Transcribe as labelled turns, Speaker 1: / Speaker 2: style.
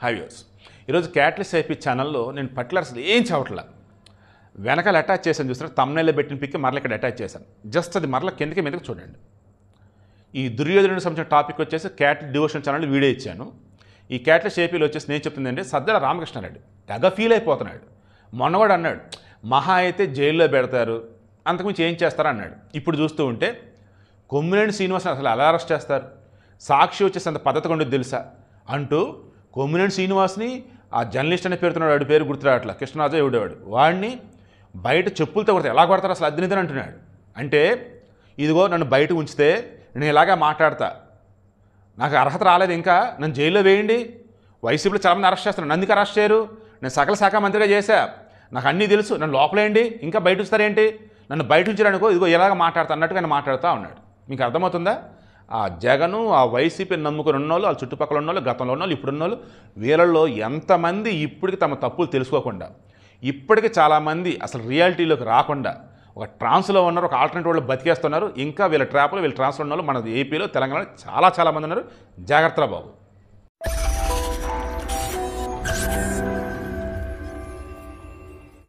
Speaker 1: Hi viewers, ఈరోజు catalyst IP ఛానల్లో నేను పర్టికులర్ అసలు ఏం చదవట్లా. వెనకాల అటాచ్ చేశాను చూస్తున్నారు, తమ్నైల్లో పెట్టిన పిక్కి మరల ఇక్కడ అటాచ్ చేశాను. జస్ట్ అది మరల కిందకి మీదకి చూడండి. ఈ దుర్యోధనుడికి సంబంధించిన టాపిక్ వచ్చేసి క్యాట్ డివోషన్ ఛానల్ వీడియో ఇచ్చాను. ఈ క్యాటలిస్ట్ ఐపీలో వచ్చేసి నేను చెప్తుందండి, సజ్జల రామకృష్ణారెడ్డి తెగ ఫీల్ అయిపోతున్నాడు. మొన్నవాడు అన్నాడు మహా అయితే జైల్లో పెడతారు, అంతకుమించి ఏం చేస్తారో అన్నాడు. ఇప్పుడు చూస్తూ ఉంటే కొమ్మినేని శ్రీనివాసన్ అసలు ఎలా అరెస్ట్ చేస్తారు, సాక్షి వచ్చేసి అంత పద్ధతిగా ఉండేది తెలుసా అంటూ కొమ్మినేని శ్రీనివాస్ని ఆ జర్నలిస్ట్ అనే పేరుతున్నాడు, వాడి పేరు గుర్తురావట్లా, కృష్ణరాజు ఎవడేవాడు, వాడిని బయట చెప్పులతో కొడితే ఎలా కొడతారు అసలు అద్దెనిదని అంటున్నాడు. అంటే ఇదిగో నన్ను బయట ఉంచితే నేను ఇలాగా మాట్లాడతా, నాకు అర్హత రాలేదు, ఇంకా నన్ను జైల్లో వేయండి, వైసీపీలో చాలామంది అరెస్ట్ చేస్తారు, నన్ను ఎందుకు అరెస్ట్ చేయరు, నేను సకల శాఖ మంత్రిగా చేశా, నాకు అన్నీ తెలుసు, నన్ను లోపలేయండి, ఇంకా బయట ఉంచుతారేంటి, నన్ను బయట ఉంచారనుకో ఇదిగో ఇలాగ మాట్లాడతా అన్నట్టుగా ఆయన మాట్లాడుతూ ఉన్నాడు. మీకు అర్థమవుతుందా? ఆ జగను ఆ వైసీపీని నమ్ముకుని ఉన్నోళ్ళు, వాళ్ళ చుట్టుపక్కల ఉన్నోళ్ళు, గతంలో ఉన్నోళ్ళు, ఇప్పుడున్నోళ్ళు, వీళ్ళల్లో ఎంతమంది ఇప్పటికి తమ తప్పులు తెలుసుకోకుండా, ఇప్పటికీ చాలామంది అసలు రియాలిటీలోకి రాకుండా ఒక ట్రాన్స్లో ఉన్నారు, ఒక ఆల్టర్నేటివ్ వాళ్ళు బతికేస్తున్నారు. ఇంకా వీళ్ళ ట్రాప్లో వీళ్ళ ట్రాన్స్లో ఉన్న వాళ్ళు మన ఏపీలో తెలంగాణలో చాలా మంది ఉన్నారు. జాగ్రత్తగా బాబు.